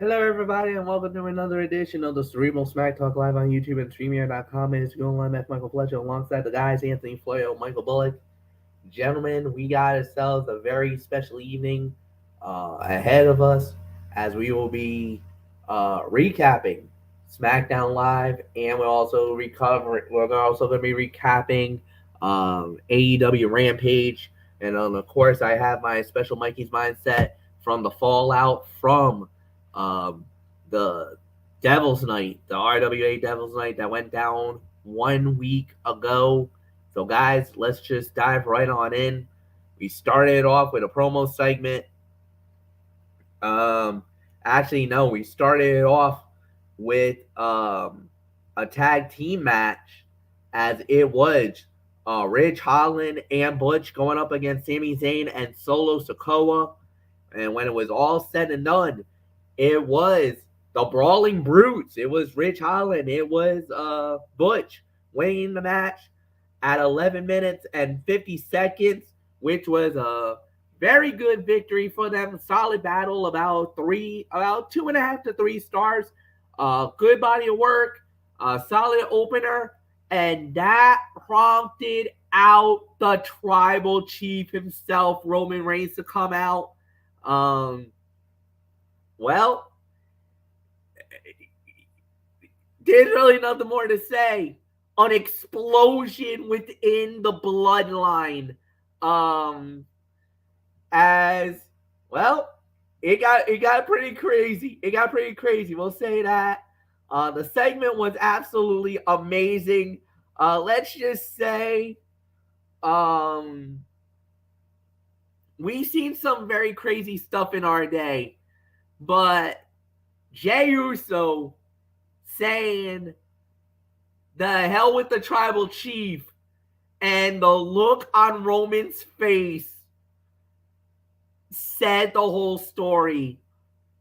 Hello, everybody, and welcome to another edition of the Cerebral Smack Talk live on YouTube and StreamYard.com. It's going on with Michael Fletcher alongside the guys Anthony Floyo, Michael Bullock. Gentlemen, we got ourselves a very special evening ahead of us as we will be recapping SmackDown Live, and We're also going to be recapping AEW Rampage, and of course, I have my special Mikey's mindset from the fallout from um, the Devil's Night, the RWA Devil's Night that went down 1 week ago. So, guys, let's just dive right on in. We started off with a promo segment. Um, Actually, no, we started off with a tag team match, as it was Ridge Holland and Butch going up against Sami Zayn and Solo Sikoa. And when it was all said and done, it was the Brawling Brutes. It was Ridge Holland. It was Butch winning the match at 11 minutes and 50 seconds, which was a very good victory for them. Solid battle, about 2.5 to 3 stars. Good body of work, solid opener, and that prompted out the tribal chief himself, Roman Reigns, to come out. Um, well, there's really nothing more to say. An explosion within the bloodline. Um, as well, it got pretty crazy. It got pretty crazy. We'll say that. The segment was absolutely amazing. Let's just say, um, we've seen some very crazy stuff in our day, but Jey Uso saying the hell with the tribal chief and the look on Roman's face said the whole story.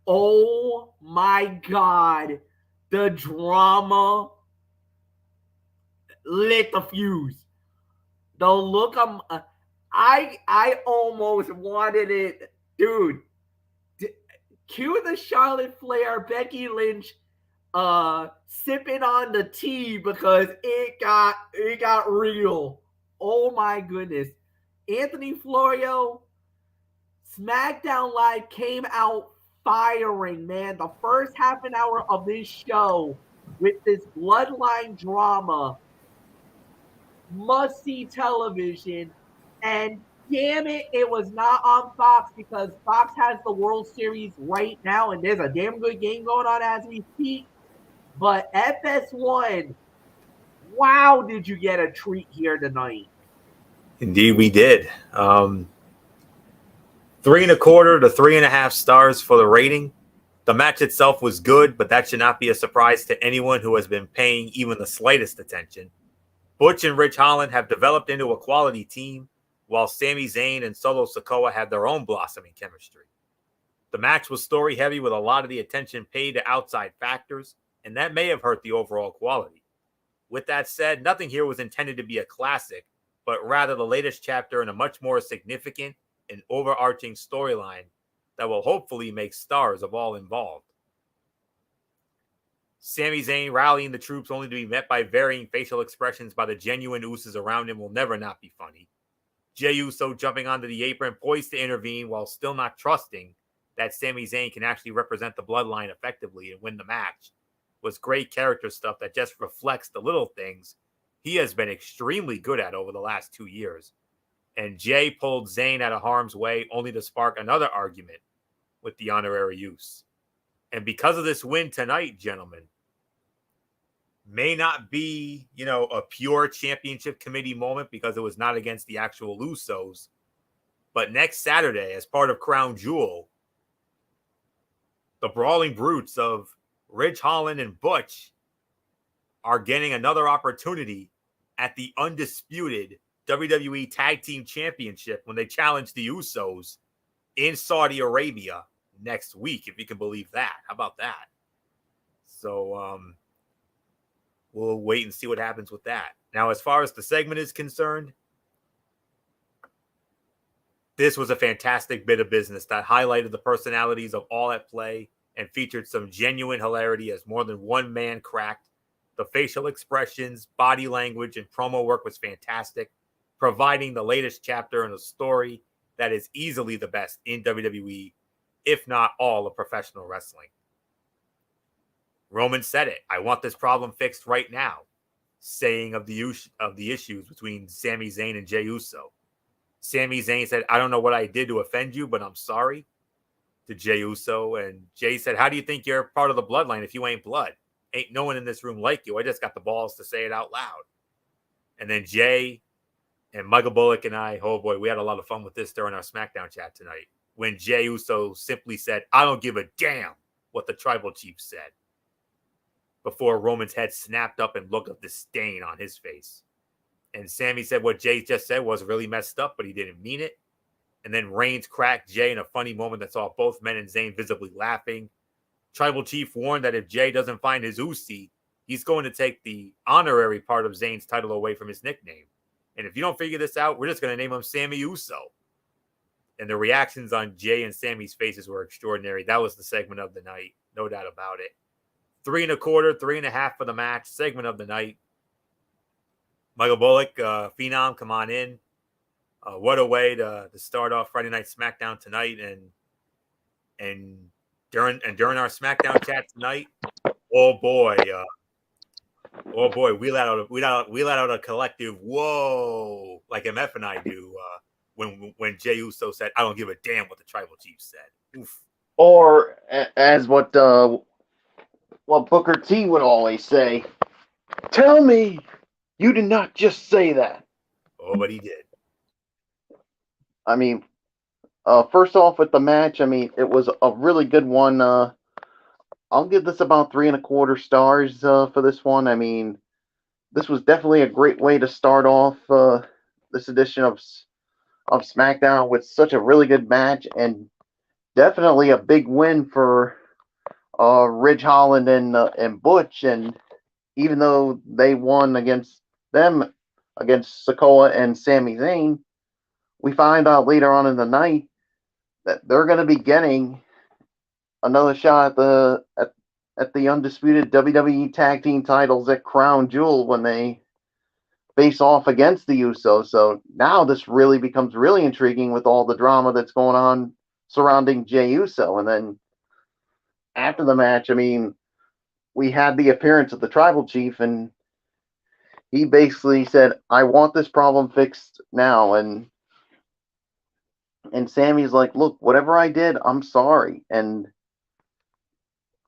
Oh my God. The drama lit the fuse. The look on I almost wanted it, dude. Cue the Charlotte Flair, Becky Lynch sipping on the tea because it got real. Oh my goodness. Anthony Florio, SmackDown Live came out firing, man. The first half an hour of this show with this bloodline drama, must see television. And damn it, it was not on Fox, because Fox has the World Series right now, and there's a damn good game going on as we speak. But FS1, wow, did you get a treat here tonight? Indeed, we did. 3.25 to 3.5 stars for the rating. The match itself was good, but that should not be a surprise to anyone who has been paying even the slightest attention. Butch and Ridge Holland have developed into a quality team, while Sami Zayn and Solo Sikoa have their own blossoming chemistry. The match was story-heavy with a lot of the attention paid to outside factors, and that may have hurt the overall quality. With that said, nothing here was intended to be a classic, but rather the latest chapter in a much more significant and overarching storyline that will hopefully make stars of all involved. Sami Zayn rallying the troops only to be met by varying facial expressions by the genuine Usos around him will never not be funny. Jey Uso jumping onto the apron, poised to intervene while still not trusting that Sami Zayn can actually represent the bloodline effectively and win the match, was great character stuff that just reflects the little things he has been extremely good at over the last 2 years. And Jey pulled Zayn out of harm's way only to spark another argument with the honorary use. And because of this win tonight, gentlemen, may not be, a pure championship committee moment because it was not against the actual Usos. But next Saturday, as part of Crown Jewel, the Brawling Brutes of Ridge Holland and Butch are getting another opportunity at the undisputed WWE Tag Team Championship when they challenge the Usos in Saudi Arabia next week, if you can believe that. How about that? So we'll wait and see what happens with that. Now, as far as the segment is concerned, this was a fantastic bit of business that highlighted the personalities of all at play and featured some genuine hilarity as more than one man cracked. The facial expressions, body language, and promo work was fantastic, providing the latest chapter in a story that is easily the best in WWE, if not all of professional wrestling. Roman said it. I want this problem fixed right now, saying of the issues between Sami Zayn and Jey Uso. Sami Zayn said, I don't know what I did to offend you, but I'm sorry, to Jey Uso. And Jey said, how do you think you're part of the bloodline if you ain't blood? Ain't no one in this room like you. I just got the balls to say it out loud. And then Jey and Michael Bullock and I, oh boy, we had a lot of fun with this during our Smackdown chat tonight. When Jey Uso simply said, I don't give a damn what the tribal chief said, before Roman's head snapped up and look of disdain on his face. And Sami said what Jey just said was really messed up, but he didn't mean it. And then Reigns cracked Jey in a funny moment that saw both men and Zayn visibly laughing. Tribal Chief warned that if Jey doesn't find his Usi, he's going to take the honorary part of Zayn's title away from his nickname. And if you don't figure this out, we're just going to name him Sami Uso. And the reactions on Jey and Sami's faces were extraordinary. That was the segment of the night, no doubt about it. 3 1/4, 3.5 for the match, segment of the night. Michael Bullock, Phenom, come on in. What a way to start off Friday Night SmackDown tonight, and during our SmackDown chat tonight, oh boy, we let out a collective whoa, like MF and I do when Jey Uso said, "I don't give a damn what the Tribal Chief said." Oof. Or as what Booker T would always say, "Tell me, you did not just say that." Oh, but he did. I mean, first off with the match, I mean, it was a really good one. I'll give this about 3 1/4 stars for this one. I mean, this was definitely a great way to start off this edition of SmackDown with such a really good match, and definitely a big win for Ridge Holland and Butch. And even though they won against Sikoa and Sami Zayn, we find out later on in the night that they're going to be getting another shot at the undisputed WWE Tag Team titles at Crown Jewel when they face off against the Usos. So now this really becomes really intriguing with all the drama that's going on surrounding Jey Uso. And then after the match, I mean, we had the appearance of the Tribal Chief, and he basically said, I want this problem fixed now. And Sammy's like, look, whatever I did, I'm sorry. And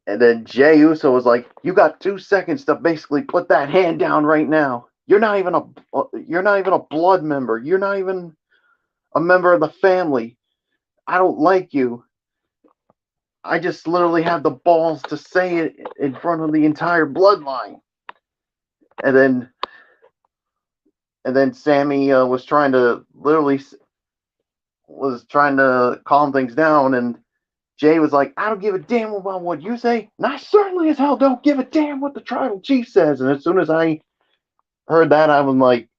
then Jey Uso was like, you got 2 seconds to basically put that hand down right now. You're not even a blood member. You're not even a member of the family. I don't like you. I just literally have the balls to say it in front of the entire bloodline. And then Sammy was trying to calm things down, and Jey was like, I don't give a damn about what you say, and I certainly as hell don't give a damn what the Tribal Chief says. And as soon as I heard that, I was like,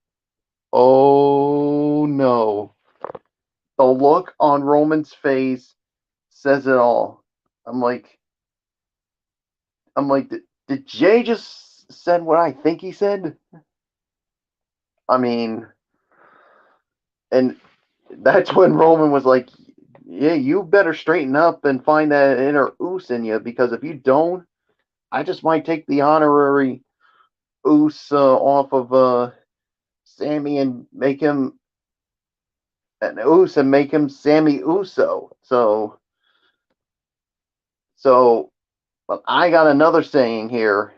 oh no. The look on Roman's face says it all. I'm like, did Jey just said what I think he said? I mean, and that's when Roman was like, yeah, you better straighten up and find that inner oos in you, because if you don't, I just might take the honorary oos off of Sammy and make him an oos and make him Sammy Uso. So, but I got another saying here.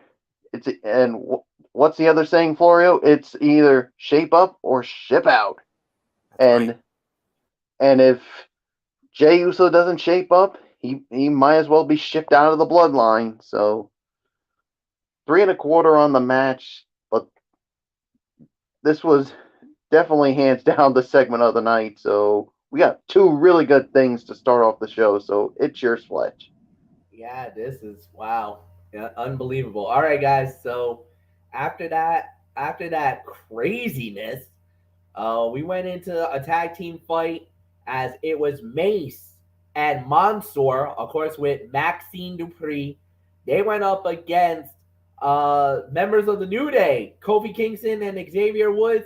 What's the other saying, Florio? It's either shape up or ship out. That's right. And if Jey Uso doesn't shape up, he might as well be shipped out of the bloodline. So 3 1/4 on the match, but this was definitely hands down the segment of the night. So we got 2 really good things to start off the show. So it's yours, Fletch. Yeah, this is wow. Yeah, unbelievable. All right, guys. So after that craziness, we went into a tag team fight as it was Mace and Mansoor, of course, with Maxine Dupree. They went up against members of the New Day, Kofi Kingston and Xavier Woods.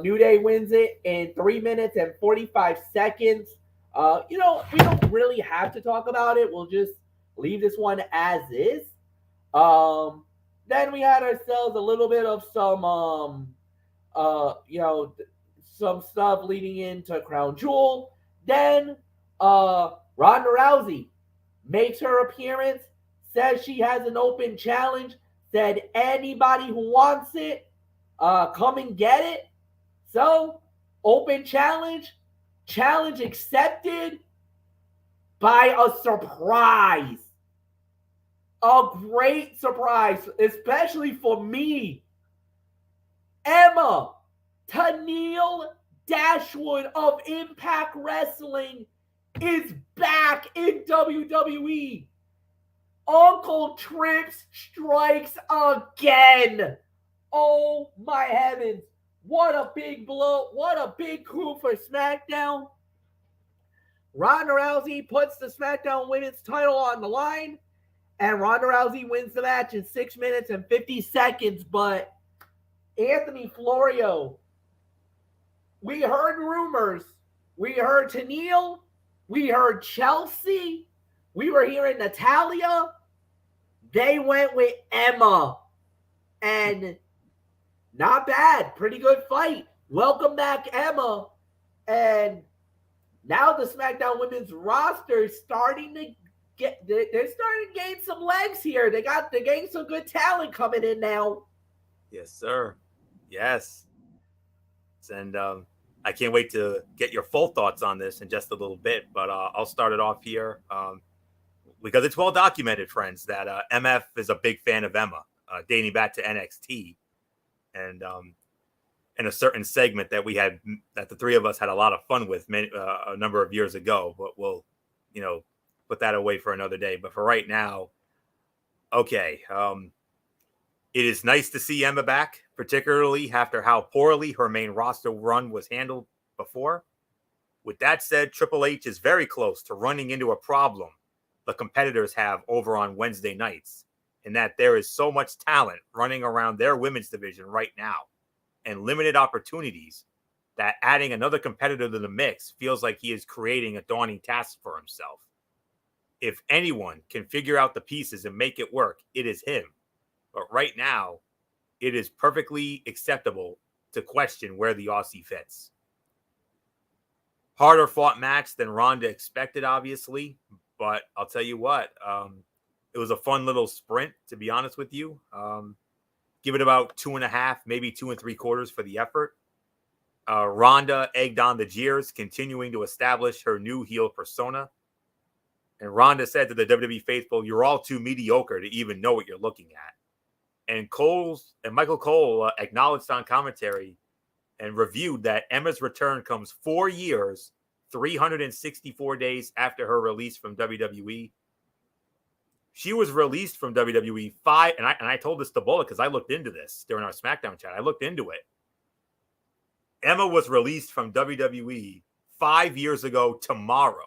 New Day wins it in 3 minutes and 45 seconds. We don't really have to talk about it. We'll just leave this one as is. Then we had ourselves a little bit of some stuff leading into Crown Jewel. Then Ronda Rousey makes her appearance, says she has an open challenge, said anybody who wants it, come and get it. So, open challenge accepted by a surprise. A great surprise, especially for me. Emma Tennille Dashwood of Impact Wrestling is back in WWE. Uncle Trips strikes again. Oh my heavens. What a big blow. What a big coup for SmackDown. Ronda Rousey puts the SmackDown Women's title on the line, and Ronda Rousey wins the match in 6 minutes and 50 seconds. But Anthony Florio, we heard rumors. We heard Tennille. We heard Chelsea. We were hearing Natalia. They went with Emma. And not bad. Pretty good fight. Welcome back, Emma. And now the SmackDown Women's roster is starting to they're starting to gain some legs here. They're getting some good talent coming in now. Yes, sir. Yes. And I can't wait to get your full thoughts on this in just a little bit, but I'll start it off here because it's well documented, friends, that MF is a big fan of Emma, dating back to NXT, and in a certain segment that the three of us had a lot of fun with a number of years ago, but we'll, put that away for another day. But for right now, okay, it is nice to see Emma back, particularly after how poorly her main roster run was handled before. With that said, Triple H is very close to running into a problem the competitors have over on Wednesday nights, in that there is so much talent running around their women's division right now and limited opportunities that adding another competitor to the mix feels like he is creating a daunting task for himself. If anyone can figure out the pieces and make it work, it is him. But right now, it is perfectly acceptable to question where the Aussie fits. Harder fought match than Ronda expected, obviously. But I'll tell you what, it was a fun little sprint, to be honest with you. Give it about 2.5, maybe 2 3/4 for the effort. Ronda egged on the jeers, continuing to establish her new heel persona. And Ronda said to the WWE faithful, "You're all too mediocre to even know what you're looking at." And Michael Cole acknowledged on commentary and reviewed that Emma's return comes 4 years, 364 days after her release from WWE. She was released from WWE and I told this to Bullet because I looked into this during our SmackDown chat. I looked into it. Emma was released from WWE 5 years ago tomorrow,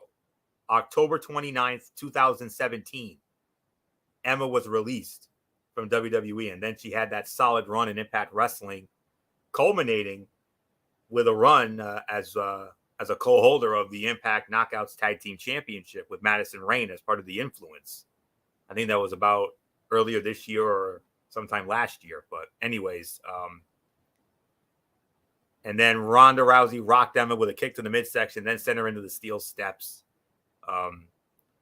October 29th, 2017. Emma was released from WWE, and then she had that solid run in Impact Wrestling, culminating with a run as a co-holder of the Impact Knockouts Tag Team Championship with Madison Rayne as part of the Influence. I think that was about earlier this year or sometime last year. But anyways, and then Ronda Rousey rocked Emma with a kick to the midsection, then sent her into the steel steps.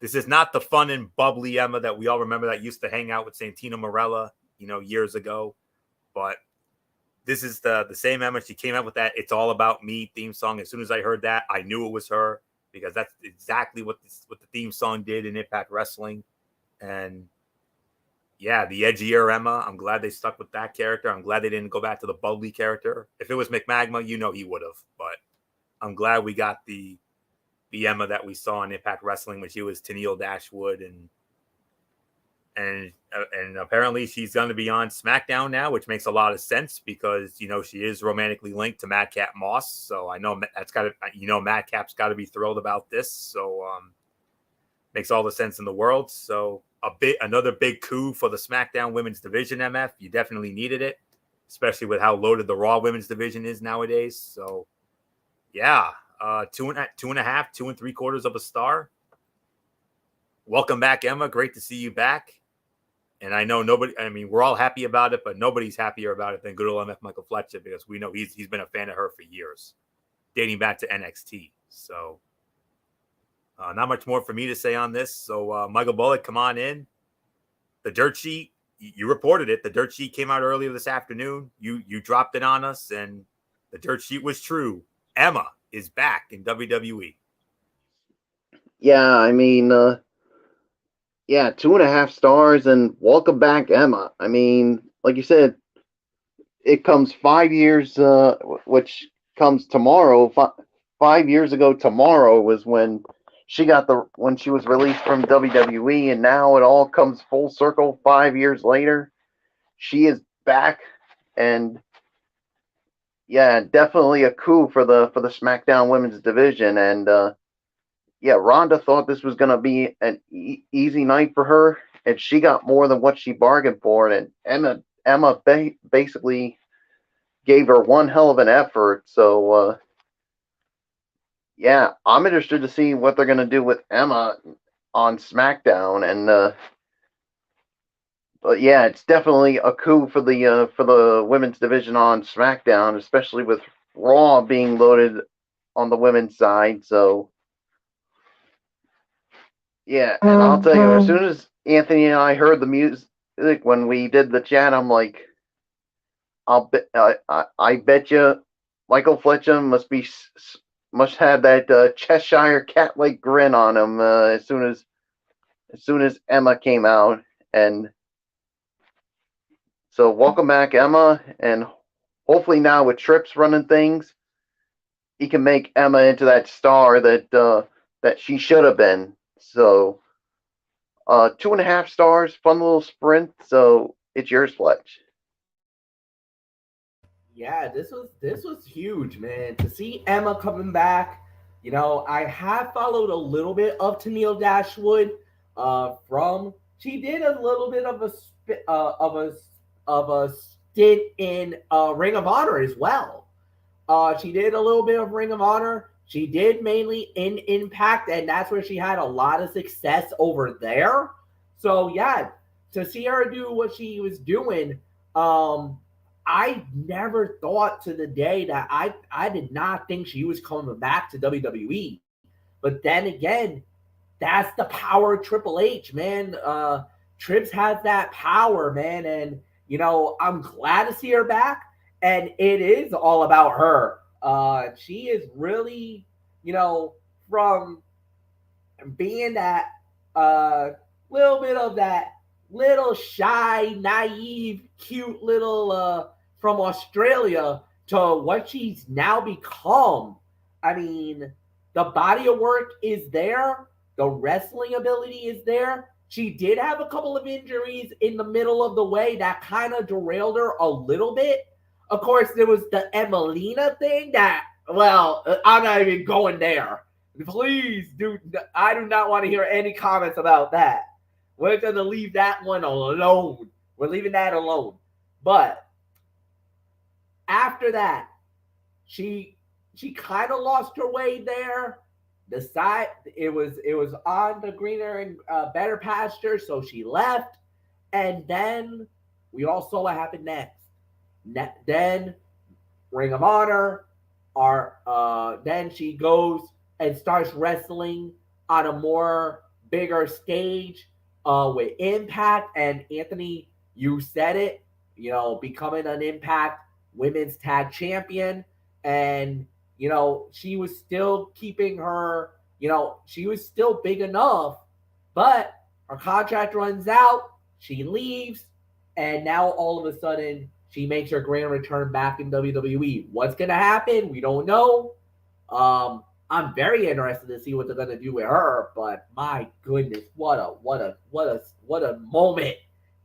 This is not the fun and bubbly Emma that we all remember that used to hang out with Santino Marella, years ago. But this is the same Emma. She came out with that "It's All About Me" theme song. As soon as I heard that, I knew it was her, because that's exactly what the theme song did in Impact Wrestling. And yeah, the edgier Emma, I'm glad they stuck with that character. I'm glad they didn't go back to the bubbly character. If it was McMagma, he would have. But I'm glad we got the Emma that we saw in Impact Wrestling when she was Tennille Dashwood, and apparently she's going to be on SmackDown now, which makes a lot of sense because she is romantically linked to Madcap Moss. So I know Madcap's got to be thrilled about this. So Makes all the sense in the world. So another big coup for the SmackDown women's division, MF. You definitely needed it, especially with how loaded the Raw women's division is nowadays. So, yeah, 2.5, 2 3/4 of a star. Welcome back, Emma. Great to see you back. And I know we're all happy about it, but nobody's happier about it than good old MF Michael Fletcher, because we know he's been a fan of her for years, dating back to NXT. So, not much more for me to say on this. So, Michael Bullock, come on in. The dirt sheet, you reported it. The dirt sheet came out earlier this afternoon. You dropped it on us, and the dirt sheet was true. Emma is back in WWE. Yeah, I mean, 2.5 stars, and welcome back, Emma. I mean, like you said, it comes 5 years, which comes tomorrow. 5 years ago tomorrow was when she was released from WWE, and now it all comes full circle 5 years later. She is back, and yeah, definitely a coup for the SmackDown women's division. And Ronda thought this was going to be an easy night for her, and she got more than what she bargained for. And Emma basically gave her one hell of an effort. So, I'm interested to see what they're going to do with Emma on SmackDown. And but yeah, it's definitely a coup for the women's division on SmackDown, especially with Raw being loaded on the women's side. So. Yeah, and I'll tell you, as soon as Anthony and I heard the music when we did the chat, I'm like, I bet you Michael Fletcher must have that Cheshire cat-like grin on him as soon as Emma came out. And so welcome back, Emma, and hopefully now with Trips running things, he can make Emma into that star that she should have been. So, 2.5 stars, fun little sprint. So it's yours, Fletch. Yeah, this was huge, man. To see Emma coming back, I have followed a little bit of Tennille Dashwood. She did a little bit of a stint in Ring of Honor as well. She did a little bit of Ring of Honor. She did mainly in Impact, and that's where she had a lot of success over there. So yeah, to see her do what she was doing, I never thought to the day that I did not think she was coming back to WWE. But then again, that's the power of Triple H, man. Trips has that power, man, and I'm glad to see her back. And it is all about her. She is really, from being that little bit of that little shy, naive, cute little from Australia to what she's now become. I mean, the body of work is there. The wrestling ability is there. She did have a couple of injuries in the middle of the way that kind of derailed her a little bit. Of course, there was the Emelina thing that, well, I'm not even going there. Please, I do not want to hear any comments about that. We're going to leave that one alone. We're leaving that alone. But after that, she kind of lost her way there. It was on the greener and better pasture, so she left. And then we all saw what happened next. Then Ring of Honor, then she goes and starts wrestling on a more bigger stage with Impact. And Anthony, you said it, becoming an Impact Women's Tag Champion. And, she was still keeping her, she was still big enough, but her contract runs out. She leaves. And now all of a sudden, she makes her grand return back in WWE. What's going to happen? We don't know. I'm very interested to see what they're going to do with her, but my goodness, what a moment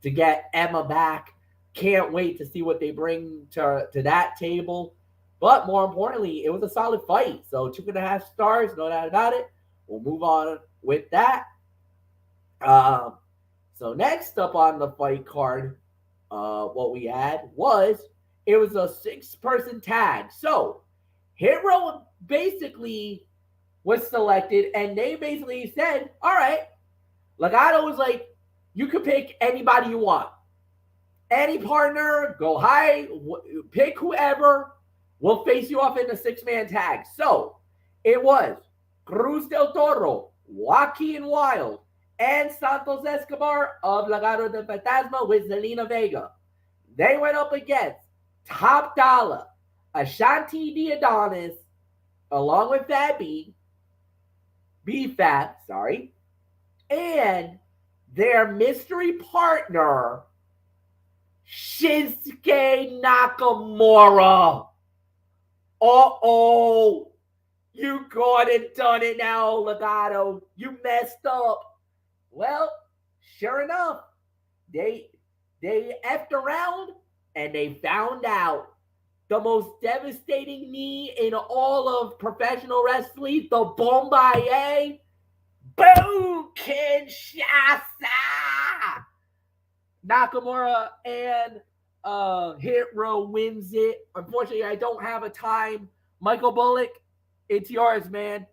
to get Emma back. Can't wait to see what they bring to that table. But more importantly, it was a solid fight. So 2.5 stars, no doubt about it. We'll move on with that. So next up on the fight card, what we had was it was a 6-person tag. So Hero basically was selected, and they basically said, "All right." Legado was like, "You can pick anybody you want, any partner, go high, pick whoever. We'll face you off in a 6-man tag." So it was Cruz del Toro, Joaquin Wild, and Santos Escobar of Legado del Fantasma with Zelina Vega. They went up against Top Dollar, Ashanti Diadonis, along with Fabi, B-Fab, sorry, and their mystery partner, Shinsuke Nakamura. Uh-oh. You got it, done it now, Legado. You messed up. Well, sure enough, they effed around and they found out the most devastating knee in all of professional wrestling, the Bombaye. Boom! Kinshasa! Nakamura and Hit Row wins it. Unfortunately, I don't have a time. Michael Bullock, it's yours, man.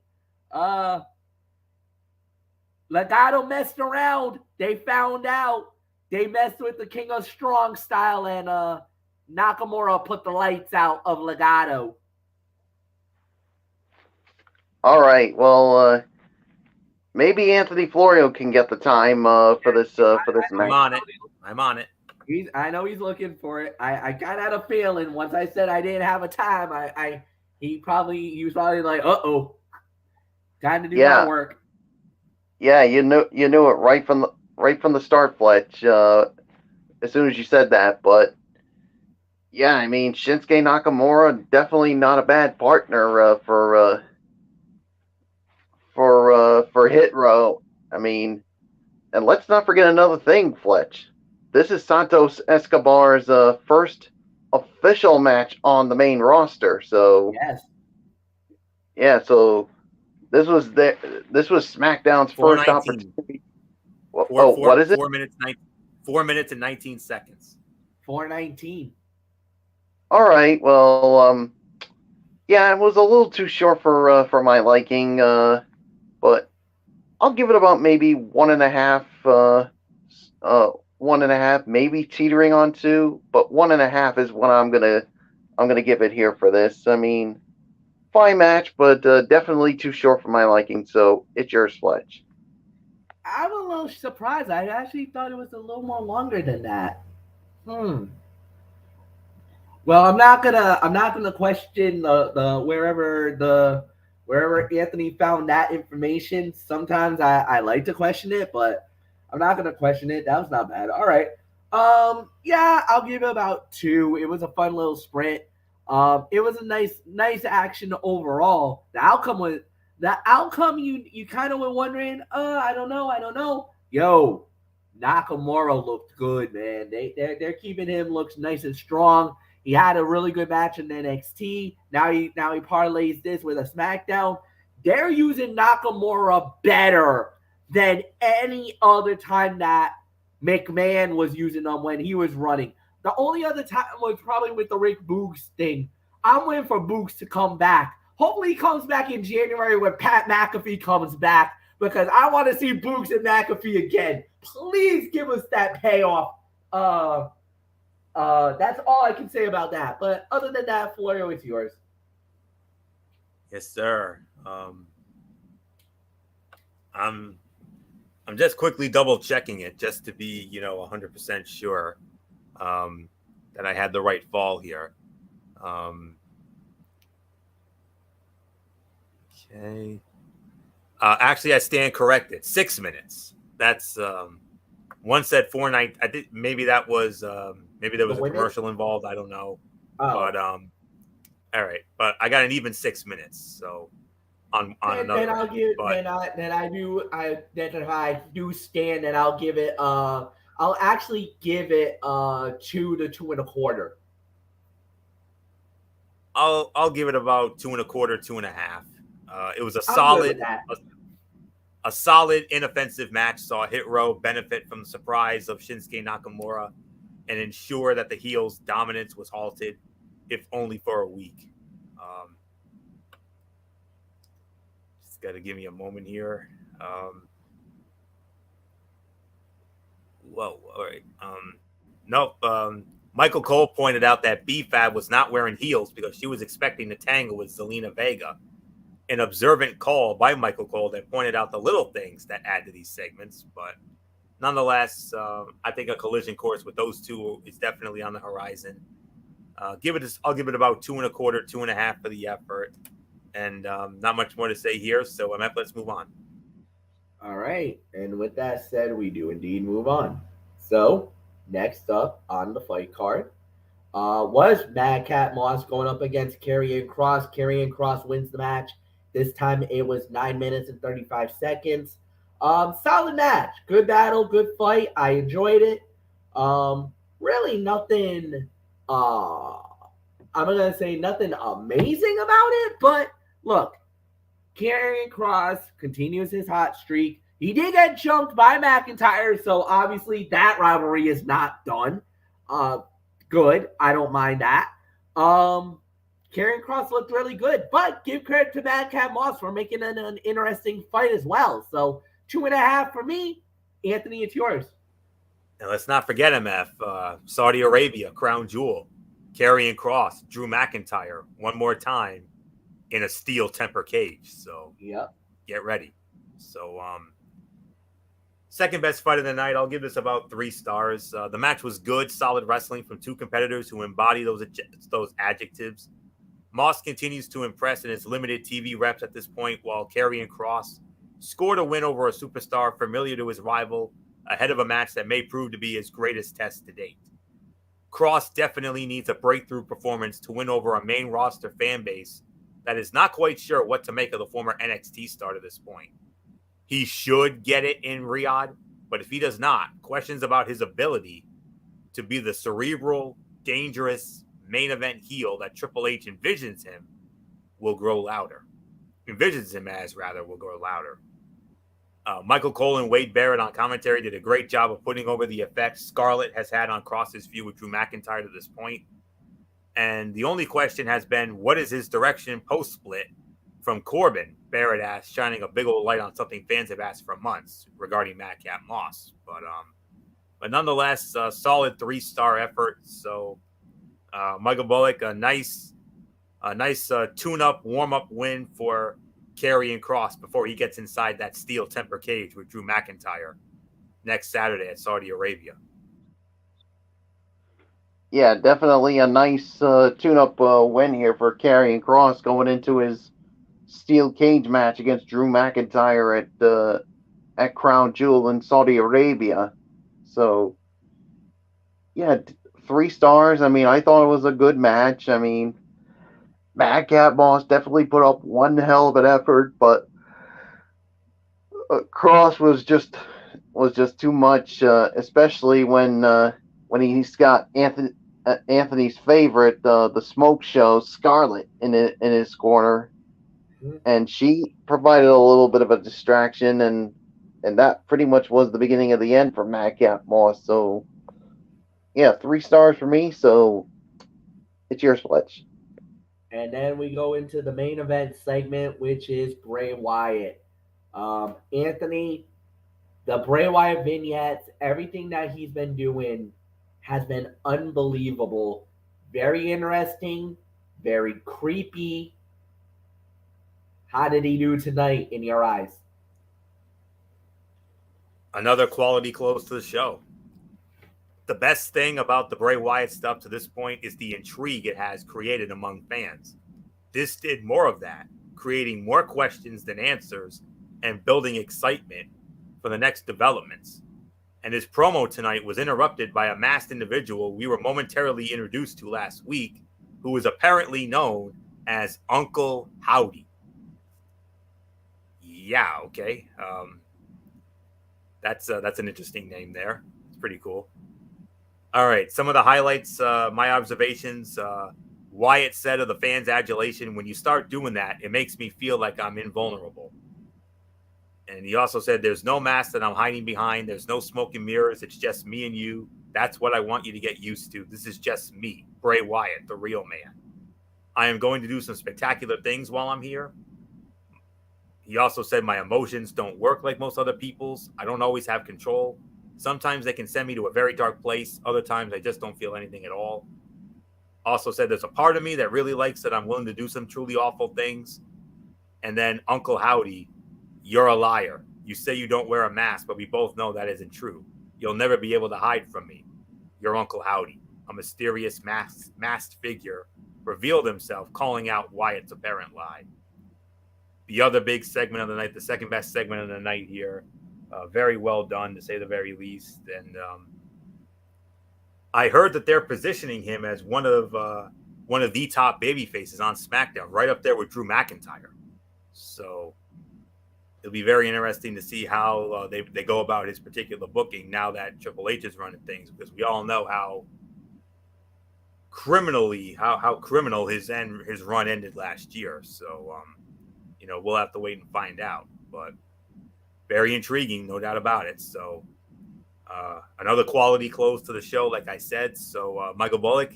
Legado messed around. They found out. They messed with the King of Strong style, and Nakamura put the lights out of Legado. All right. Well, maybe Anthony Florio can get the time for this match. I'm on it. I know he's looking for it. I kind of had a feeling once I said I didn't have a time. He was probably like, uh-oh, time to do my work. Yeah, you knew it right from the start, Fletch. As soon as you said that, but yeah, I mean Shinsuke Nakamura definitely not a bad partner for Hit Row. I mean, and let's not forget another thing, Fletch. This is Santos Escobar's first official match on the main roster. So yes, yeah. So this was SmackDown's first opportunity. What is it? 4 minutes and 19 seconds. 4:19. All right. Well, yeah, it was a little too short for my liking. But I'll give it about maybe 1.5. 1.5, maybe teetering on 2, but 1.5 is what I'm gonna give it here for this. I mean, fine match, but definitely too short for my liking. So it's yours, Fletch. I'm a little surprised. I actually thought it was a little more longer than that. Well, I'm not gonna question the wherever Anthony found that information. Sometimes I like to question it, but I'm not gonna question it. That was not bad. All right. Yeah, I'll give it about 2. It was a fun little sprint. It was a nice action overall. The outcome you kind of were wondering, I don't know. Yo, Nakamura looked good, man. They're keeping him looks nice and strong. He had a really good match in NXT. Now he parlays this with a SmackDown. They're using Nakamura better than any other time that McMahon was using them when he was running. The only other time was probably with the Rick Boogs thing. I'm waiting for Boogs to come back. Hopefully he comes back in January when Pat McAfee comes back, because I want to see Boogs and McAfee again. Please give us that payoff. That's all I can say about that. But other than that, Florio, it's yours. Yes, sir. I'm just quickly double checking it just to be, 100% sure that I had the right fall here. Okay. Actually, I stand corrected. 6 minutes. That's one said 4:19. I think maybe that was maybe there was a commercial involved. I don't know. But all right. But I got an even 6 minutes. So on another. Then I'll give. Then I do stand, and I'll give it. I'll actually give it 2 to 2.25. I'll give it about 2.25, 2.5. It was a solid A solid, inoffensive match saw Hit Row benefit from the surprise of Shinsuke Nakamura and ensure that the heel's dominance was halted, if only for a week. Just got to give me a moment here. Whoa, all right. Nope. Michael Cole pointed out that B-Fab was not wearing heels because she was expecting to tangle with Zelina Vega. An observant call by Michael Cole that pointed out the little things that add to these segments. But nonetheless, I think a collision course with those two is definitely on the horizon. I'll give it about 2.25, 2.5 for the effort. And not much more to say here. So, MF, let's move on. All right. And with that said, we do indeed move on. So, next up on the fight card was Madcap Moss going up against Karrion Kross. Karrion Kross wins the match. This time it was 9 minutes and 35 seconds. Solid match. Good battle, good fight. I enjoyed it. Really nothing, I'm going to say nothing amazing about it, but look, Karrion Kross continues his hot streak. He did get jumped by McIntyre, so obviously that rivalry is not done. Good. I don't mind that. Karrion Kross looked really good, but give credit to Madcap Moss for making an interesting fight as well. So 2.5 for me. Anthony, it's yours. And let's not forget MF, Saudi Arabia, Crown Jewel, Karrion Kross, Drew McIntyre, one more time in a steel temper cage. So yep. Get ready. So second best fight of the night, I'll give this about 3 stars. The match was good, solid wrestling from two competitors who embody those adjectives. Moss continues to impress in his limited TV reps at this point, while Karrion Kross scored a win over a superstar familiar to his rival ahead of a match that may prove to be his greatest test to date. Kross definitely needs a breakthrough performance to win over a main roster fan base that is not quite sure what to make of the former NXT star to this point. He should get it in Riyadh, but if he does not, questions about his ability to be the cerebral, dangerous main event heel that Triple H envisions him will grow louder. Will grow louder. Michael Cole and Wade Barrett on commentary did a great job of putting over the effect Scarlett has had on Kross's feud with Drew McIntyre to this point. And the only question has been, what is his direction post-split from Corbin? Barrett asked, shining a big old light on something fans have asked for months regarding Madcap Moss. But nonetheless, a solid 3-star effort. So Michael Bullock, a nice tune-up, warm-up win for Karrion Kross before he gets inside that steel temper cage with Drew McIntyre next Saturday at Saudi Arabia. Yeah, definitely a nice tune-up win here for Karrion Kross going into his steel cage match against Drew McIntyre at Crown Jewel in Saudi Arabia. So, yeah, 3 stars. I mean, I thought it was a good match. I mean, Madcap Moss definitely put up one hell of an effort, but Kross was just too much, especially when he's got Anthony's favorite, the Smoke Show, Scarlett, in his corner, and she provided a little bit of a distraction, and that pretty much was the beginning of the end for Madcap Moss. So, yeah, 3 stars for me. So, it's yours, Fletch. And then we go into the main event segment, which is Bray Wyatt. Anthony, the Bray Wyatt vignettes, everything that he's been doing has been unbelievable. Very interesting, very creepy. How did he do tonight in your eyes? Another quality close to the show. The best thing about the Bray Wyatt stuff to this point is the intrigue it has created among fans. This did more of that, creating more questions than answers and building excitement for the next developments. And his promo tonight was interrupted by a masked individual we were momentarily introduced to last week, who is apparently known as Uncle Howdy. Yeah, okay. That's an interesting name there. It's pretty cool. All right, some of the highlights, my observations. Wyatt said of the fans' adulation, when you start doing that, it makes me feel like I'm invulnerable. And he also said, there's no mask that I'm hiding behind. There's no smoke and mirrors. It's just me and you. That's what I want you to get used to. This is just me, Bray Wyatt, the real man. I am going to do some spectacular things while I'm here. He also said my emotions don't work like most other people's. I don't always have control. Sometimes they can send me to a very dark place. Other times I just don't feel anything at all. Also said there's a part of me that really likes that I'm willing to do some truly awful things. And then Uncle Howdy, you're a liar. You say you don't wear a mask, but we both know that isn't true. You'll never be able to hide from me. Your Uncle Howdy, a mysterious masked figure, revealed himself, calling out Wyatt's apparent lie. The other big segment of the night, the second best segment of the night here, very well done, to say the very least. And I heard that they're positioning him as one of the top baby faces on SmackDown, right up there with Drew McIntyre. So it'll be very interesting to see how they go about his particular booking now that Triple H is running things, because we all know how criminal his run ended last year. So we'll have to wait and find out. But very intriguing, no doubt about it. So another quality close to the show, like I said. So Michael Bullock,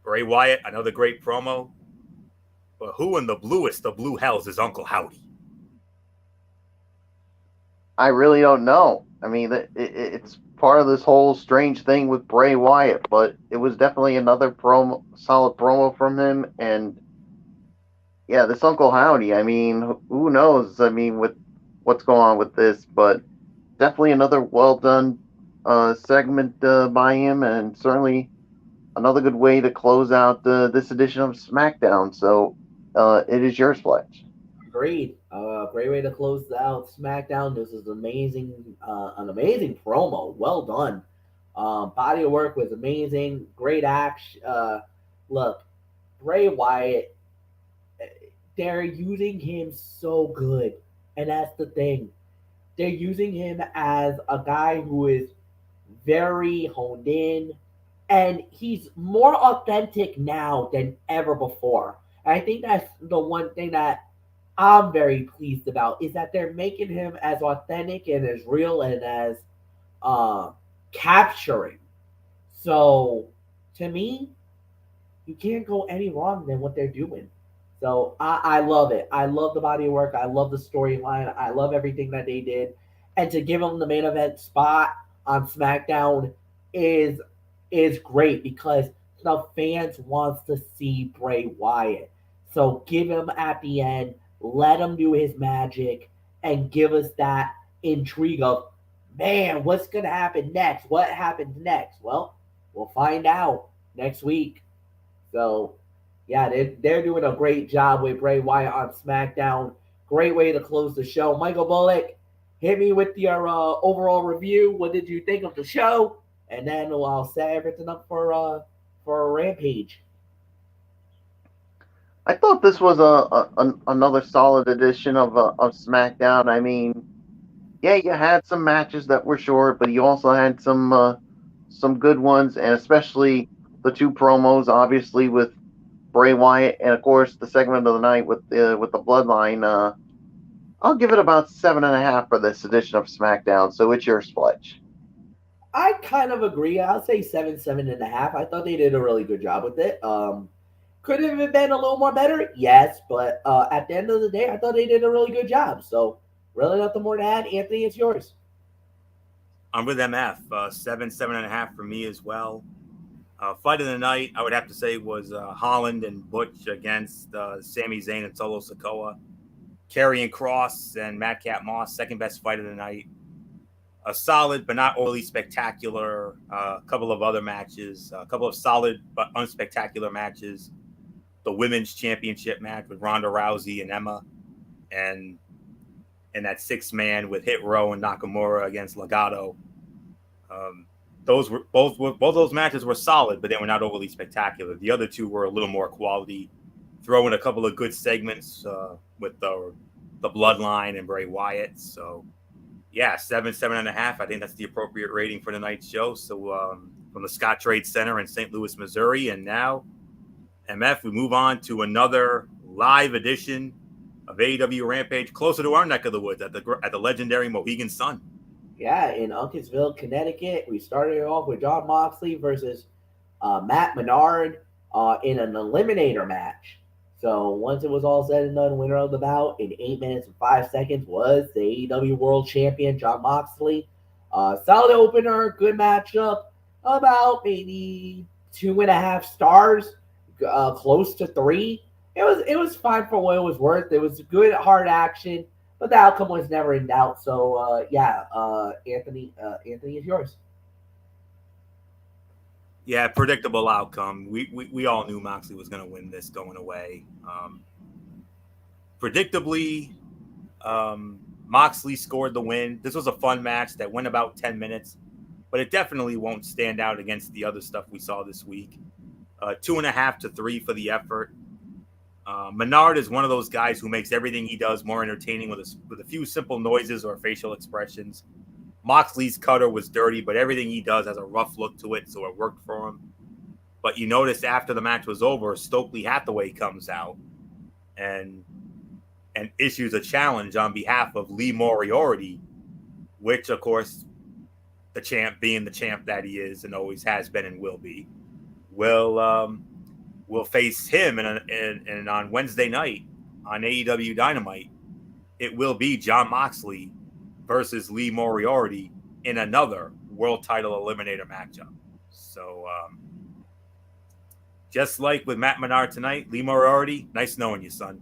Bray Wyatt, another great promo. But who in the bluest of blue hells is Uncle Howdy? I really don't know. I mean, it's part of this whole strange thing with Bray Wyatt, but it was definitely another solid promo from him. And yeah, this Uncle Howdy, I mean, who knows? I mean, with what's going on with this, but definitely another well done segment by him, and certainly another good way to close out this edition of SmackDown. So it is yours, Fletch. Agreed. Great way to close out SmackDown. This is amazing, an amazing promo. Well done. Body of work was amazing. Great action. Look, Bray Wyatt, they're using him so good, and that's the thing. They're using him as a guy who is very honed in, and he's more authentic now than ever before. And I think that's the one thing that I'm very pleased about, is that they're making him as authentic and as real and as capturing. So to me, you can't go any wrong than what they're doing. So I love it. I love the body of work. I love the storyline. I love everything that they did. And to give him the main event spot on SmackDown is great, because the fans wants to see Bray Wyatt. So give him at the end, let him do his magic, and give us that intrigue of, man, what's gonna happen next? What happens next? Well, we'll find out next week. So yeah, they're doing a great job with Bray Wyatt on SmackDown. Great way to close the show. Michael Bullock, hit me with your overall review. What did you think of the show? And then I'll set everything up for a Rampage. I thought this was another solid edition of SmackDown. I mean, yeah, you had some matches that were short, but you also had some good ones, and especially the two promos, obviously with Bray Wyatt, and of course the segment of the night with the Bloodline. I'll give it about 7.5 for this edition of SmackDown. So it's yours, Fletch. I kind of agree. I'll say 7.5. I thought they did a really good job with it. Could it have been a little more better? Yes, but at the end of the day, I thought they did a really good job. So really nothing more to add. Anthony, it's yours. I'm with MF. 7.5 for me as well. Fight of the night, I would have to say, was Holland and Butch against Sami Zayn and Solo Sikoa. Karrion Kross and Madcap Moss, second best fight of the night. A solid but not overly spectacular couple of other matches. A couple of solid but unspectacular matches. The women's championship match with Ronda Rousey and Emma, and that 6-man with Hit Row and Nakamura against Legado. Those were both those matches were solid, but they were not overly spectacular. The other two were a little more quality. Throw in a couple of good segments with the Bloodline and Bray Wyatt. So yeah, 7.5. I think that's the appropriate rating for tonight's show. So from the Scott Trade Center in St. Louis, Missouri, and now MF, we move on to another live edition of AEW Rampage closer to our neck of the woods at the legendary Mohegan Sun. Yeah, in Uncasville, Connecticut, we started off with Jon Moxley versus Matt Menard in an eliminator match. So once it was all said and done, winner of the bout in 8 minutes and 5 seconds was the AEW World Champion Jon Moxley. Solid opener, good matchup. About maybe 2.5 stars, close to 3. It was fine for what it was worth. It was good hard action, but the outcome was never in doubt. So Anthony, is yours. Yeah, predictable outcome. We all knew Moxley was going to win this going away. Predictably, Moxley scored the win. This was a fun match that went about 10 minutes, but it definitely won't stand out against the other stuff we saw this week. 2.5 to 3 for the effort. Menard is one of those guys who makes everything he does more entertaining with a few simple noises or facial expressions. Moxley's cutter was dirty, but everything he does has a rough look to it, so it worked for him. But you notice after the match was over, Stokely Hathaway comes out and issues a challenge on behalf of Lee Moriarty, which, of course, the champ, being the champ that he is and always has been and will be, will face him and on Wednesday night on AEW Dynamite. It will be Jon Moxley versus Lee Moriarty in another world title eliminator matchup. So just like with Matt Menard tonight, Lee Moriarty, nice knowing you, son.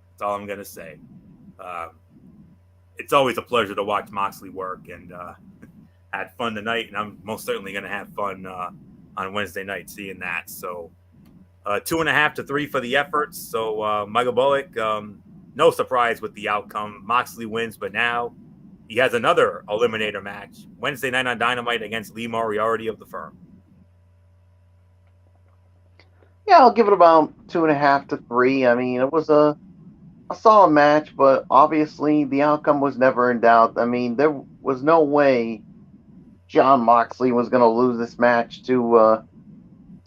That's all I'm going to say. It's always a pleasure to watch Moxley work, and had fun tonight, and I'm most certainly going to have fun on Wednesday night seeing that. So 2.5 to 3 for the efforts. So Michael Bullock, no surprise with the outcome. Moxley wins, but now he has another eliminator match Wednesday night on Dynamite against Lee Moriarty of the Firm. Yeah, I'll give it about 2.5 to 3. I mean, it was a solid match, but obviously the outcome was never in doubt. I mean, there was no way Jon Moxley was going to lose this match to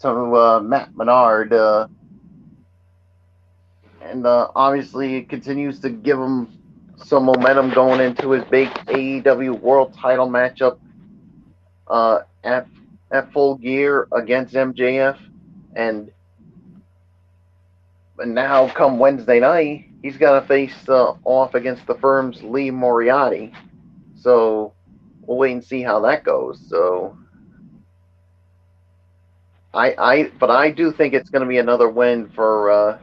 Matt Menard. And obviously it continues to give him some momentum going into his big AEW World Title matchup at Full Gear against MJF, and now come Wednesday night, he's got to face off against the Firm's Lee Moriarty. So we'll wait and see how that goes. So but I do think it's going to be another win for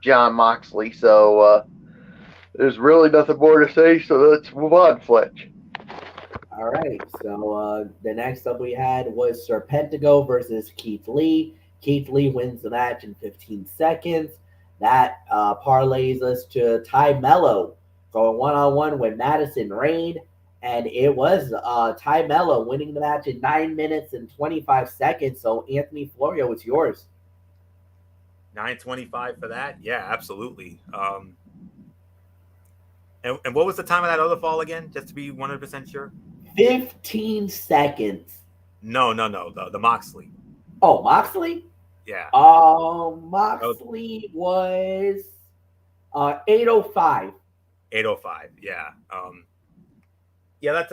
Jon Moxley. So there's really nothing more to say. So let's move on, Fletch. All right. So the next up we had was Serpentico versus Keith Lee. Keith Lee wins the match in 15 seconds. That parlays us to Ty Mello going one-on-one with Madison Rayne. And it was Ty Mello winning the match in 9 minutes and 25 seconds. So, Anthony Florio, it's yours. 9:25 for that? Yeah, absolutely. And what was the time of that other fall again, just to be 100% sure? 15 seconds. No. The Moxley. Oh, Moxley? Yeah. Moxley was 8:05. 8:05, yeah. Yeah, that's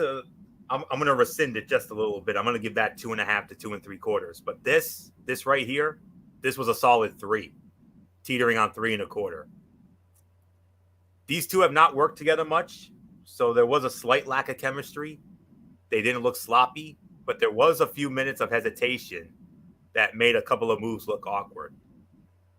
I'm going to rescind it just a little bit. I'm going to give that 2.5 to 2 3/4. But this right here, this was a solid 3, teetering on 3 1/4. These two have not worked together much, so there was a slight lack of chemistry. They didn't look sloppy, but there was a few minutes of hesitation that made a couple of moves look awkward.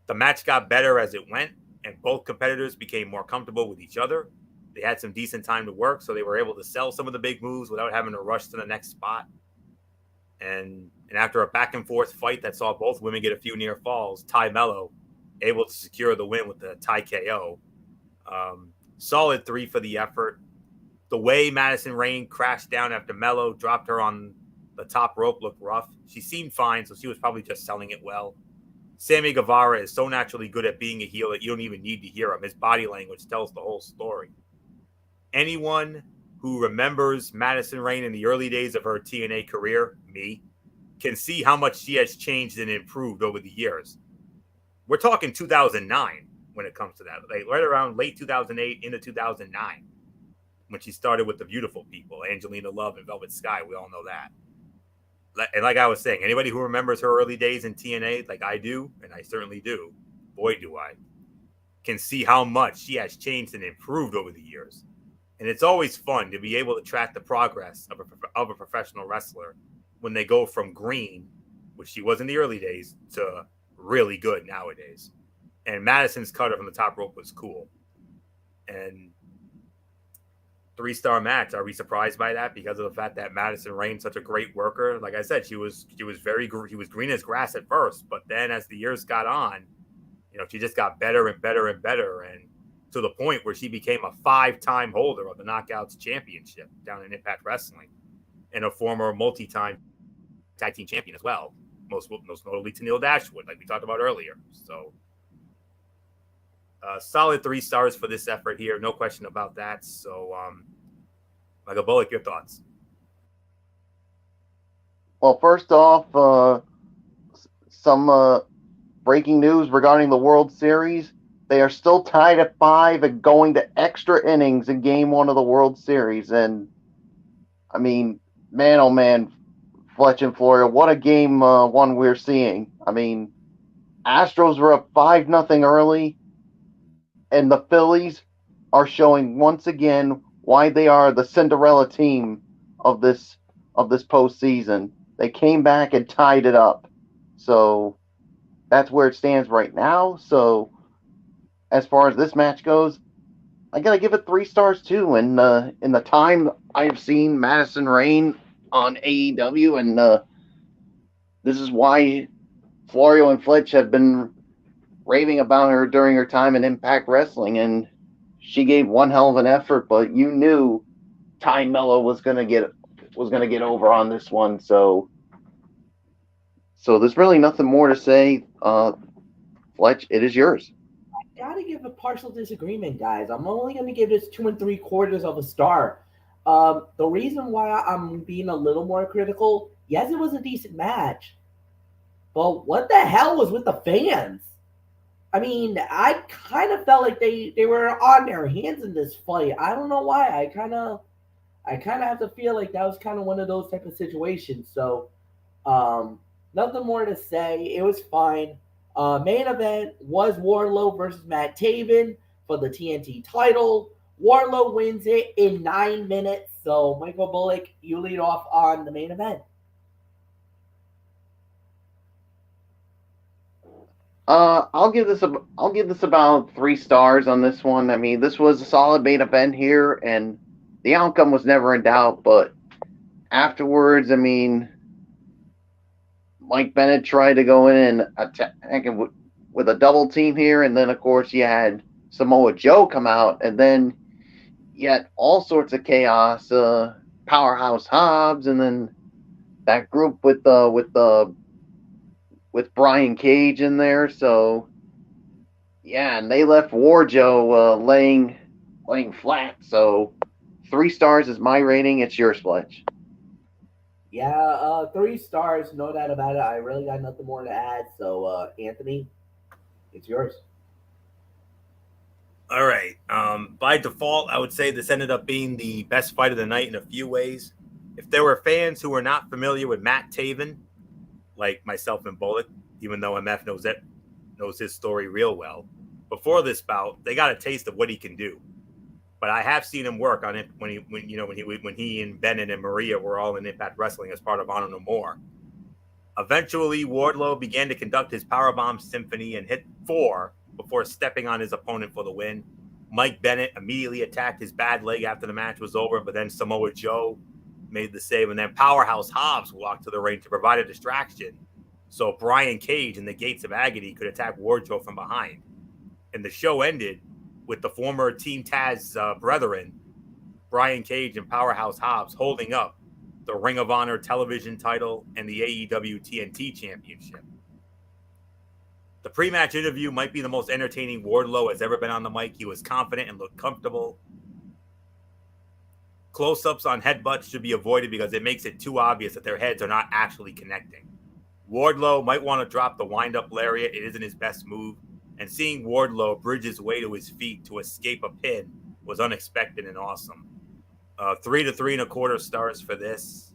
The match got better as it went, and both competitors became more comfortable with each other. They had some decent time to work, so they were able to sell some of the big moves without having to rush to the next spot. And after a back-and-forth fight that saw both women get a few near falls, Ty Mello able to secure the win with the Ty KO. Solid 3 for the effort. The way Madison Rayne crashed down after Mello dropped her on the top rope looked rough. She seemed fine, so she was probably just selling it well. Sammy Guevara is so naturally good at being a heel that you don't even need to hear him. His body language tells the whole story. Anyone who remembers Madison Rayne in the early days of her TNA career, me, can see how much she has changed and improved over the years. We're talking 2009 when it comes to that. Like right around late 2008 into 2009 when she started with the beautiful people, Angelina Love and Velvet Sky. We all know that. And like I was saying, anybody who remembers her early days in TNA, like I do, and I certainly do, boy do I, can see how much she has changed and improved over the years. And it's always fun to be able to track the progress of a professional wrestler when they go from green, which she was in the early days, to really good nowadays. And Madison's cutter from the top rope was cool. And 3-star match. Are we surprised by that because of the fact that Madison Rain's such a great worker? Like I said, she was green as grass at first, but then as the years got on, she just got better and better and better, and to the point where she became a 5-time holder of the Knockouts Championship down in Impact Wrestling, and a former multi-time tag team champion as well. Most notably to Neil Dashwood, like we talked about earlier. So, solid 3 stars for this effort here, no question about that. So, Michael Bullock, your thoughts? Well, first off, some breaking news regarding the World Series. They are still tied at 5 and going to extra innings in Game 1 of the World Series. And, I mean, man, oh man, Fletch and Florida, what a Game 1 we're seeing. I mean, Astros were up 5-0 early, and the Phillies are showing once again why they are the Cinderella team of this postseason. They came back and tied it up. So that's where it stands right now. So as far as this match goes, I gotta give it 3 stars too. And in the time I've seen Madison Rain on AEW, and this is why Florio and Fletch have been raving about her during her time in Impact Wrestling, and she gave one hell of an effort. But you knew Ty Mello was gonna get over on this one. So there's really nothing more to say. Fletch, it is yours. Gotta give a partial disagreement, guys. I'm only gonna give this 2 3/4 of a star. The reason why I'm being a little more critical, yes, it was a decent match, but what the hell was with the fans? I mean, I kind of felt like they were on their hands in this fight. I don't know why. I kind of have to feel like that was kind of one of those type of situations. So, nothing more to say. It was fine. Main event was Wardlow versus Matt Taven for the TNT title. Wardlow wins it in 9 minutes. So, Michael Bullock, you lead off on the main event. I'll give this about 3 stars on this one. I mean, this was a solid main event here, and the outcome was never in doubt. But afterwards, I mean, Mike Bennett tried to go in and attack with a double team here, and then of course you had Samoa Joe come out, and then you had all sorts of chaos. Powerhouse Hobbs, and then that group with Brian Cage in there. So yeah, and they left Warjoe laying flat. So 3 stars is my rating. It's yours, Fletch. Yeah, 3 stars, no doubt about it. I really got nothing more to add. So, Anthony, it's yours. All right. By default, I would say this ended up being the best fight of the night in a few ways. If there were fans who were not familiar with Matt Taven, like myself and Bullock, even though MF knows his story real well, before this bout, they got a taste of what he can do. But I have seen him work on it when he and Bennett and Maria were all in Impact Wrestling as part of Honor No More. Eventually, Wardlow began to conduct his Powerbomb Symphony and hit 4 before stepping on his opponent for the win. Mike Bennett immediately attacked his bad leg after the match was over, but then Samoa Joe made the save, and then Powerhouse Hobbs walked to the ring to provide a distraction so Brian Cage and the Gates of Agony could attack Wardlow from behind. And the show ended with the former Team Taz brethren, Brian Cage and Powerhouse Hobbs, holding up the Ring of Honor television title and the AEW TNT Championship. The pre-match interview might be the most entertaining Wardlow has ever been on the mic. He was confident and looked comfortable. Close-ups on headbutts should be avoided because it makes it too obvious that their heads are not actually connecting. Wardlow might want to drop the wind-up lariat. It isn't his best move. And seeing Wardlow bridge his way to his feet to escape a pin was unexpected and awesome. 3 to 3.25 stars for this.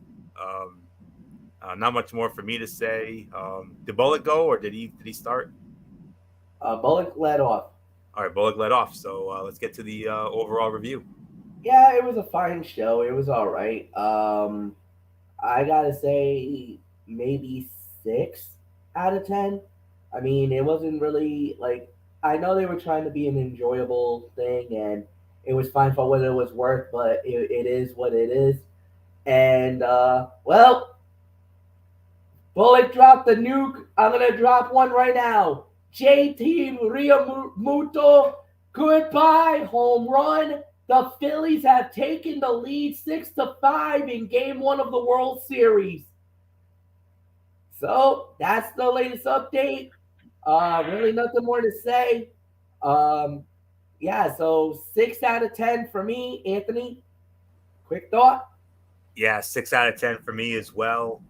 Not much more for me to say. Did Bullock go or did he start? Bullock led off. All right, Bullock led off. So let's get to the overall review. Yeah, it was a fine show. It was all right. I gotta say maybe 6 out of 10. I mean, it wasn't really like, I know they were trying to be an enjoyable thing, and it was fine for what it was worth, but it is what it is. And well, Bullock dropped the nuke. I'm gonna drop one right now. JT Realmuto, goodbye, home run. The Phillies have taken the lead 6-5 in Game 1 of the World Series. So that's the latest update. Really nothing more to say. Yeah, so 6 out of 10 for me, Anthony. Quick thought. Yeah, 6 out of 10 for me as well.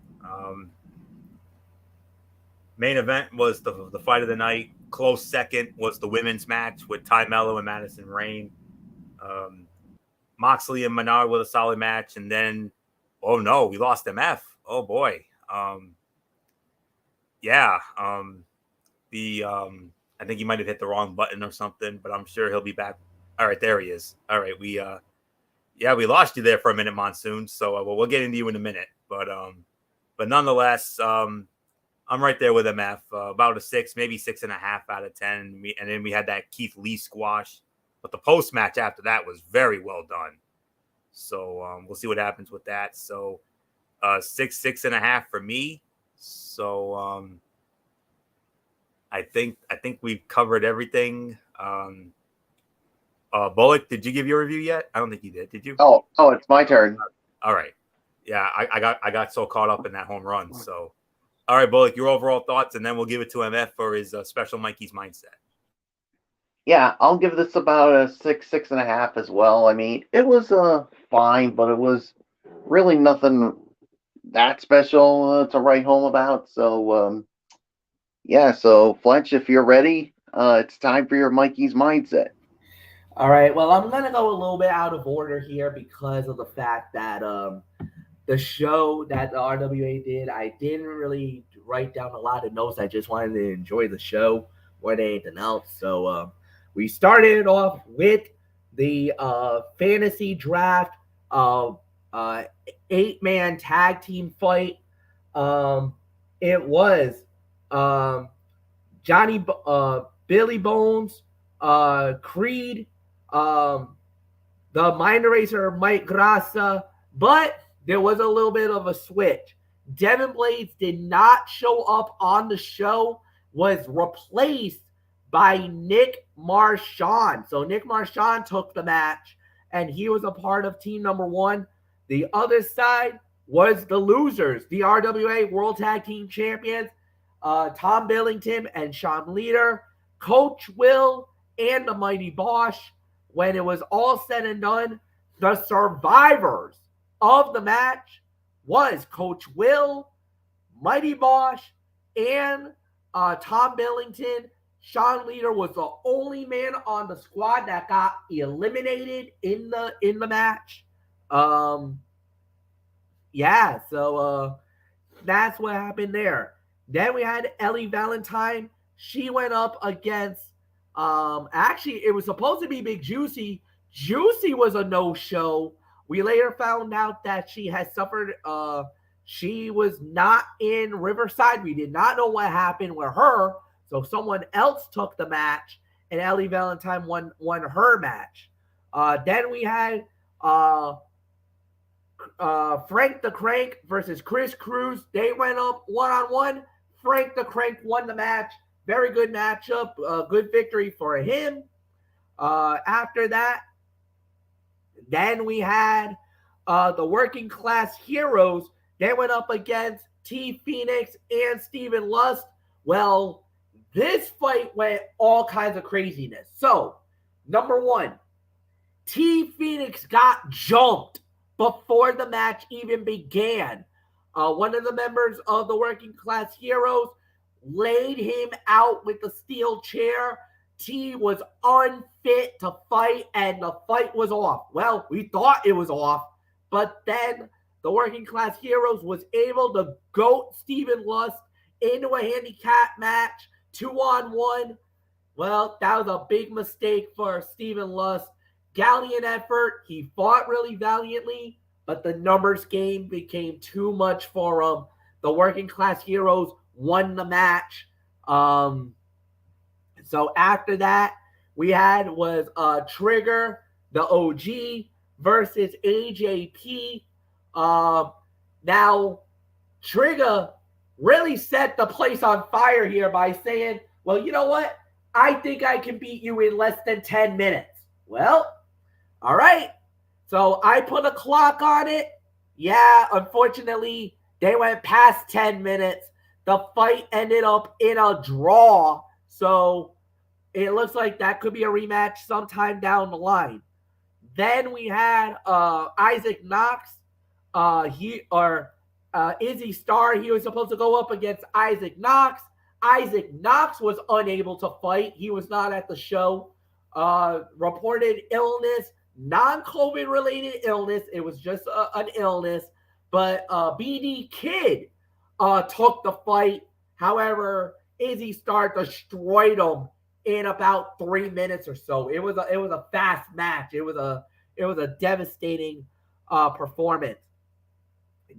Main event was the fight of the night. Close second was the women's match with Ty Mello and Madison Rayne. Moxley and Menard with a solid match, and then, oh no, we lost MF. Oh boy. I think he might have hit the wrong button or something, but I'm sure he'll be back. All right, there he is. All right, we lost you there for a minute, Monsoon. So we'll get into you in a minute, but nonetheless, I'm right there with MF, about a 6, maybe 6.5 out of 10. And then we had that Keith Lee squash, but the post match after that was very well done. So we'll see what happens with that. So 6.5 for me. So I think we've covered everything. Bullock, did you give your review yet? I don't think you did. Did you? Oh, it's my turn. All right. Yeah, I got so caught up in that home run. So, all right, Bullock, your overall thoughts, and then we'll give it to MF for his special Mikey's mindset. Yeah, I'll give this about a 6.5 as well. I mean, it was fine, but it was really nothing that special to write home about. So, so Fletch, if you're ready, it's time for your Mikey's mindset. All right. Well, I'm gonna go a little bit out of order here because of the fact that the show that the RWA did, I didn't really write down a lot of notes. I just wanted to enjoy the show more than anything else. So we started off with the fantasy draft 8-man tag team fight. It was Johnny Billy Bones, Creed, the Mind Eraser, Mike Grassa, but there was a little bit of a switch. Devin Blades did not show up on the show, was replaced by Nick Marchand. So Nick Marchand took the match, and he was a part of team number 1. The other side was the losers, the RWA World Tag Team Champions, Tom Billington and Sean Leader, Coach Will, and the Mighty Bosch. When it was all said and done, the survivors of the match was Coach Will, Mighty Bosch, and Tom Billington. Sean Leader was the only man on the squad that got eliminated in the match. So that's what happened there. Then we had Ellie Valentine. She went up against actually, it was supposed to be Big Juicy. Juicy was a no-show. We later found out that she had suffered. She was not in Riverside. We did not know what happened with her. So someone else took the match, and Ellie Valentine won her match. Then we had Frank the Crank versus Chris Cruz. They went up 1-on-1. Frank the Crank won the match. Very good matchup. Good victory for him. After that, then we had the Working Class Heroes. They went up against T Phoenix and Steven Lust. Well, this fight went all kinds of craziness. So, number 1, T Phoenix got jumped before the match even began. one of the members of the Working Class Heroes laid him out with the steel chair. T was unfit to fight, and the fight was off. Well, we thought it was off, but then the Working Class Heroes was able to goat Steven Lust into a handicap match, 2-on-1. Well, that was a big mistake for Steven Lust. Gallant effort. He fought really valiantly, but the numbers game became too much for him. The Working Class Heroes won the match. So after that, we had was Trigger, the OG, versus AJP. Now, Trigger really set the place on fire here by saying, well, you know what? I think I can beat you in less than 10 minutes. Well, all right. So I put a clock on it. Yeah, unfortunately, they went past 10 minutes. The fight ended up in a draw. So it looks like that could be a rematch sometime down the line. Then we had Isaac Knox. Izzy Star. He was supposed to go up against Isaac Knox. Isaac Knox was unable to fight. He was not at the show. Reported illness, non-COVID related illness. It was just an illness. But BD Kid took the fight. However, Izzy Star destroyed him in about 3 minutes or so. It was a fast match. It was a devastating performance.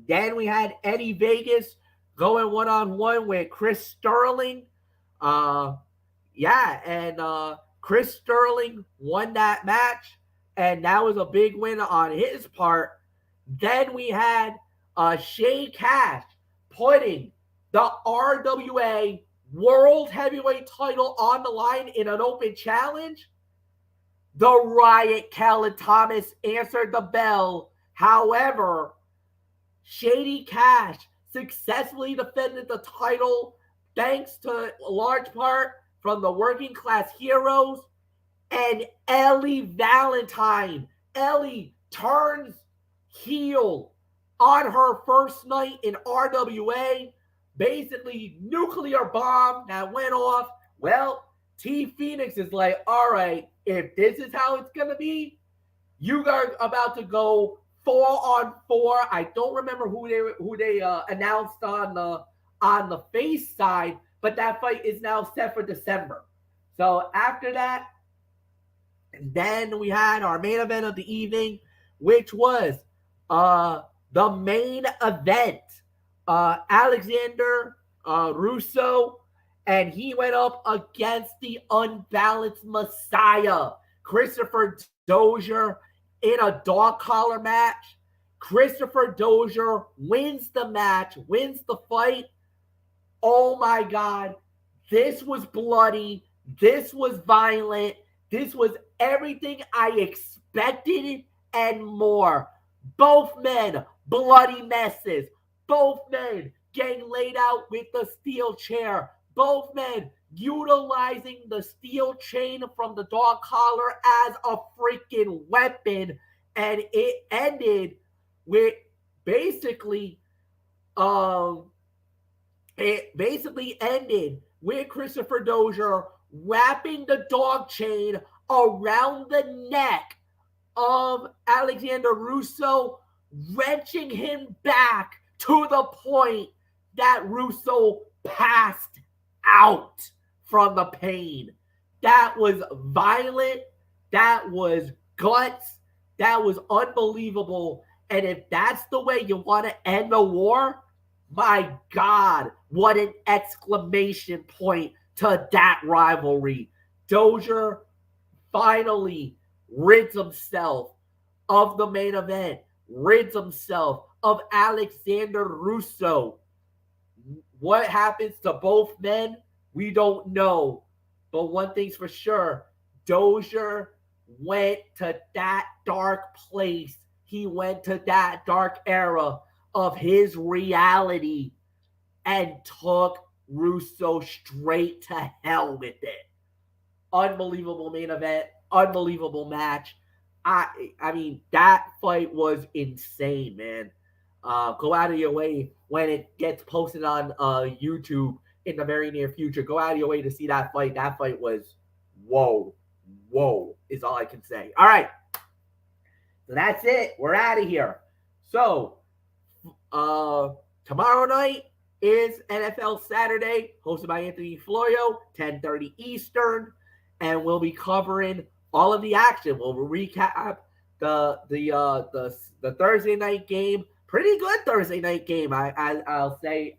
Then we had Eddie Vegas going one-on-one with Chris Sterling. Chris Sterling won that match, and that was a big win on his part. Then we had Shay Cash putting the RWA World Heavyweight title on the line in an open challenge. The Riot Khaled Thomas answered the bell. However, Shady Cash successfully defended the title thanks to a large part from the Working Class Heroes and Ellie Valentine. Ellie turns heel on her first night in RWA. Basically, nuclear bomb that went off. Well, T Phoenix is like, all right, if this is how it's going to be, you guys are about to go 4-on-4. I don't remember who they announced on the face side, but that fight is now set for December. So after that, then we had our main event of the evening, which was the main event. Alexander Russo, and he went up against the unbalanced Messiah, Christopher Dozier, in a dog collar match. Christopher Dozier wins the match, wins the fight. Oh my God. This was bloody. This was violent. This was everything I expected and more. Both men, bloody messes. Both men getting laid out with the steel chair. Both men utilizing the steel chain from the dog collar as a freaking weapon. And it ended with basically Christopher Dozier wrapping the dog chain around the neck of Alexander Russo, wrenching him back to the point that Russo passed out from the pain. That was violent. That was guts. That was unbelievable. And if that's the way you want to end the war, my God, what an exclamation point to that rivalry. Dozier finally rids himself of the main event, rids himself of Alexander Russo. What happens to both men, we don't know. But one thing's for sure, Dozier went to that dark place. He went to that dark era of his reality and took Russo straight to hell with it. Unbelievable main event, unbelievable match. I mean, that fight was insane, man. Go out of your way when it gets posted on YouTube in the very near future. Go out of your way to see that fight. That fight was whoa is all I can say. All right, so that's it. We're out of here. So tomorrow night is NFL Saturday, hosted by Anthony Florio, 10:30 Eastern, and we'll be covering all of the action. We'll recap the Thursday night game. Pretty good Thursday night game, I'll say.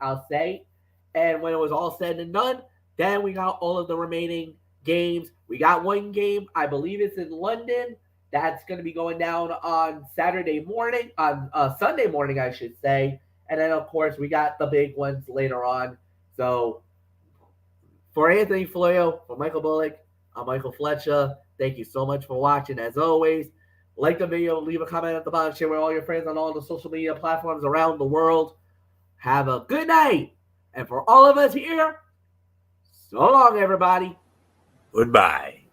And when it was all said and done, then we got all of the remaining games. We got one game, I believe it's in London. That's going to be going down on Sunday morning, I should say. And then, of course, we got the big ones later on. So, for Anthony Florio, for Michael Bullock, I'm Michael Fletcher. Thank you so much for watching. As always, like the video, leave a comment at the bottom, share with all your friends on all the social media platforms around the world. Have a good night. And for all of us here, so long, everybody. Goodbye.